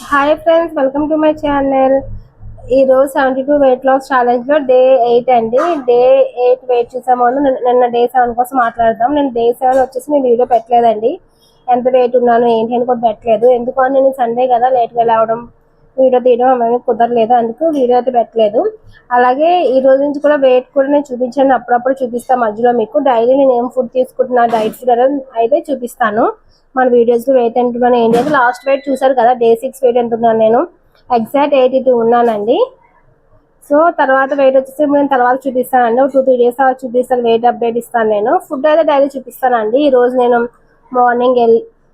Hi friends, welcome to my channel. ఈరోజు 72 weight loss ఛాలెంజ్లో day 8 అండి. Day 8 wait చూసాము. నిన్న డే 7 కోసం మాట్లాడదాం. నేను డే 7 వచ్చేసి నేను వీడియో పెట్టలేదండి. ఎంత వెయిట్ ఉన్నాను ఏంటి అని కూడా పెట్టలేదు. ఎందుకంటే నేను సండే కదా లేట్గా లేవడం, వీడియో తీయడం అవన్నీ కుదరలేదు. అందుకు వీడియో అయితే పెట్టలేదు. అలాగే ఈ రోజు నుంచి కూడా వెయిట్ కూడా నేను చూపించాను, అప్పుడప్పుడు చూపిస్తాను మధ్యలో మీకు. డైలీ నేను ఏం ఫుడ్ తీసుకుంటున్నా, డైట్ ఫుడ్ అయితే చూపిస్తాను మన వీడియోస్లో. వెయిట్ ఎంత ఉన్నాను ఏంటి అంటే లాస్ట్ వెయిట్ చూసారు కదా, డే 6 వెయిట్ ఎంత ఉన్నాను నేను. ఎగ్జాక్ట్ 82 ఉన్నానండి. సో తర్వాత వెయిట్ వచ్చేసి నేను తర్వాత చూపిస్తానండి. ఒక 2-3 డేస్ తర్వాత చూపిస్తాను, వెయిట్ అప్డేట్ ఇస్తాను. నేను ఫుడ్ అయితే డైలీ చూపిస్తానండి. ఈరోజు నేను morning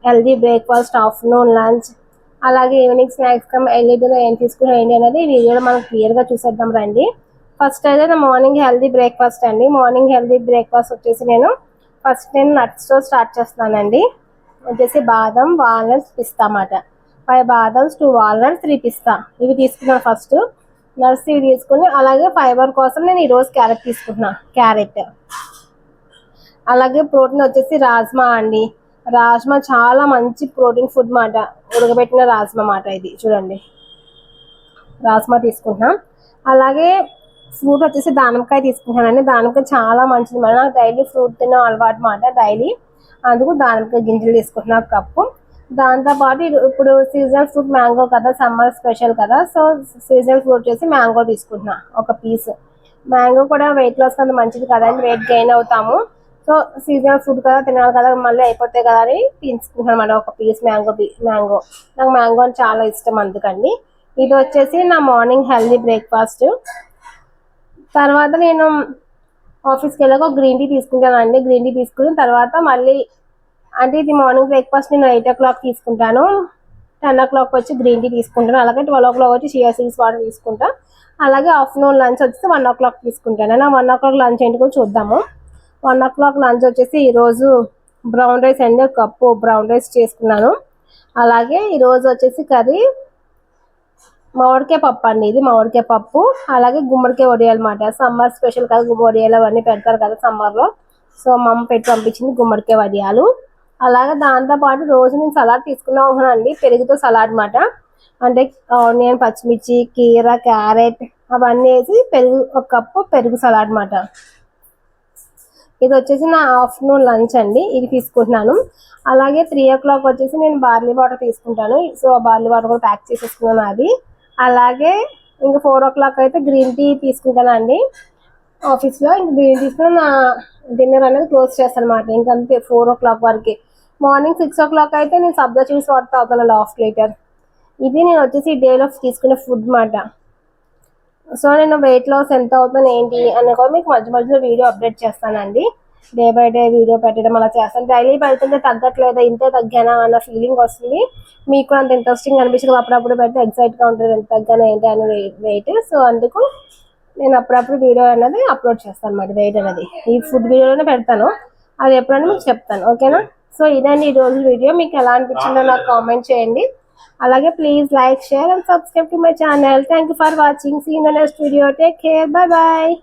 healthy breakfast, afternoon lunch, అలాగే ఈవినింగ్ స్నాక్స్ ఎల్ఈడీలో ఏం తీసుకున్నాను ఏంటి అనేది ఈ వీడియోలో మనం క్లియర్గా చూసేద్దాం రండి. ఫస్ట్ అయితే నా మార్నింగ్ హెల్దీ బ్రేక్ఫాస్ట్ అండి. మార్నింగ్ హెల్దీ బ్రేక్ఫాస్ట్ వచ్చేసి నేను నట్స్తో స్టార్ట్ చేస్తున్నానండి. వచ్చేసి బాదం, వాల్నట్స్, పిస్తా అన్నమాట. 5 బాదమ్స్, 2 వాల్నట్స్, 3 పిస్తా ఇవి తీసుకున్నాను ఫస్ట్. నట్స్ ఇవి తీసుకుని, అలాగే ఫైబర్ కోసం నేను ఈరోజు క్యారెట్ తీసుకుంటున్నా. క్యారెట్, అలాగే ప్రోటీన్ వచ్చేసి రాజ్మా అండి. రాజ్మా చాలా మంచి ప్రోటీన్ ఫుడ్ మాట, ఉడకబెట్టిన రాజ్మా మాట. ఇది చూడండి, రాజ్మా తీసుకుంటున్నాం. అలాగే ఫ్రూట్ వచ్చేసి దానిమ్మకాయ తీసుకుంటున్నానండి. దానిమ్మకాయ చాలా మంచిది మన డైలీ ఫ్రూట్ తిన్న అలవాటు మాట డైలీ. అందుకు దానిమ్మకాయ గింజలు తీసుకుంటున్నా ఒక కప్పు. దాంతోపాటు ఇప్పుడు సీజనల్ ఫ్రూట్ మ్యాంగో కదా, సమ్మర్ స్పెషల్ కదా, సో సీజనల్ ఫ్రూట్ వచ్చేసి మ్యాంగో తీసుకుంటున్నా ఒక పీస్. మ్యాంగో కూడా వెయిట్ లాస్ కదా మంచిది కదా అని, వెయిట్ గెయిన్ అవుతాము. సో సీజనల్ ఫుడ్ కదా, తినాలి కదా, మళ్ళీ అయిపోతాయి కదా అని తీసుకుంటున్నాను అన్నమాట ఒక పీస్ మ్యాంగో. నాకు మ్యాంగో అని చాలా ఇష్టం అందుకండి. ఇది వచ్చేసి నా మార్నింగ్ హెల్దీ బ్రేక్ఫాస్ట్. తర్వాత నేను ఆఫీస్కి వెళ్ళాక ఒక గ్రీన్ టీ తీసుకుంటానండి. గ్రీన్ టీ తీసుకుని తర్వాత మళ్ళీ అంటే ఇది మార్నింగ్ బ్రేక్ఫాస్ట్ నేను 8 o'clock తీసుకుంటాను. 10 o'clock వచ్చి గ్రీన్ టీ తీసుకుంటాను. అలాగే 12 o'clock వచ్చి చియా సీడ్స్ వాటర్ తీసుకుంటాను. అలాగే ఆఫ్టర్నూన్ లంచ్ వచ్చేసి 1 o'clock తీసుకుంటాను. నా 1 o'clock లంచ్ ఏంటి కూడా చూద్దాము. 1 o'clock లంచ్ వచ్చేసి ఈరోజు బ్రౌన్ రైస్ అండి, ఒక కప్పు బ్రౌన్ రైస్ చేసుకున్నాను. అలాగే ఈరోజు వచ్చేసి కర్రీ మామిడికాయ పప్పు అండి. ఇది మామిడికాయ పప్పు, అలాగే గుమ్మడికాయ వడియాలు అన్నమాట. సమ్మర్ స్పెషల్ కదా, వడియాలు అవన్నీ పెడతారు కదా సమ్మర్లో. సో మా అమ్మ పెట్టి పంపించింది గుమ్మడికాయ వడియాలు. అలాగే దాంతోపాటు రోజు నేను సలాడ్ తీసుకున్నా ఉన్నానండి, పెరుగుతో సలాడ్ అన్నమాట. అంటే ఆనియన్, పచ్చిమిర్చి, కీర, క్యారెట్ అవన్నీ వేసి పెరుగు, ఒక కప్పు పెరుగు సలాడ్ అన్నమాట. ఇది వచ్చేసి నా ఆఫ్టర్నూన్ లంచ్ అండి, ఇది తీసుకుంటున్నాను. అలాగే 3 o'clock వచ్చేసి నేను బార్లీ వాటర్ తీసుకుంటాను. సో బార్లీ వాటర్ కూడా ప్యాక్ చేసేసుకున్నాను అది. అలాగే ఇంకా 4 o'clock అయితే గ్రీన్ టీ తీసుకుంటానండి ఆఫీస్లో. ఇంక గ్రీన్ తీసుకుని నా డిన్నర్ అనేది క్లోజ్ చేస్తాను అనమాట. ఇంకంతే 4 o'clock వరకు. మార్నింగ్ 6 o'clock అయితే నేను సబ్జా జ్యూస్ వాటర్ తాగుతానండి, 1/2 లీటర్. ఇది నేను వచ్చేసి డేలో తీసుకునే ఫుడ్ మాట. సో నేను వెయిట్ లాస్ ఎంత అవుతాను ఏంటి అని కూడా మీకు మధ్య మధ్యలో వీడియో అప్డేట్ చేస్తానండి. డే బై డే వీడియో పెట్టడం అలా చేస్తాను. డైలీ పెడుతుంటే తగ్గట్లేదు, ఇంతే తగ్గానా అన్న ఫీలింగ్ వస్తుంది. మీకు కూడా అంత ఇంట్రెస్టింగ్ అనిపించదు. అప్పుడప్పుడు పెడితే ఎక్సైట్గా ఉంటుంది ఎంత తగ్గానా ఏంటి అని వెయిట్. సో అందుకు నేను అప్పుడప్పుడు వీడియో అనేది అప్లోడ్ చేస్తాను అన్నమాట. వెయిట్ అనేది ఈ ఫుడ్ వీడియోలోనే పెడతాను, అది ఎప్పుడైనా మీకు చెప్తాను, ఓకేనా. సో ఇదండి ఈరోజు వీడియో. మీకు ఎలా అనిపించిందో నాకు కామెంట్ చేయండి. అలాగే please like, share and subscribe to my channel. Thank you for watching. See in the next video. Take care. Bye bye.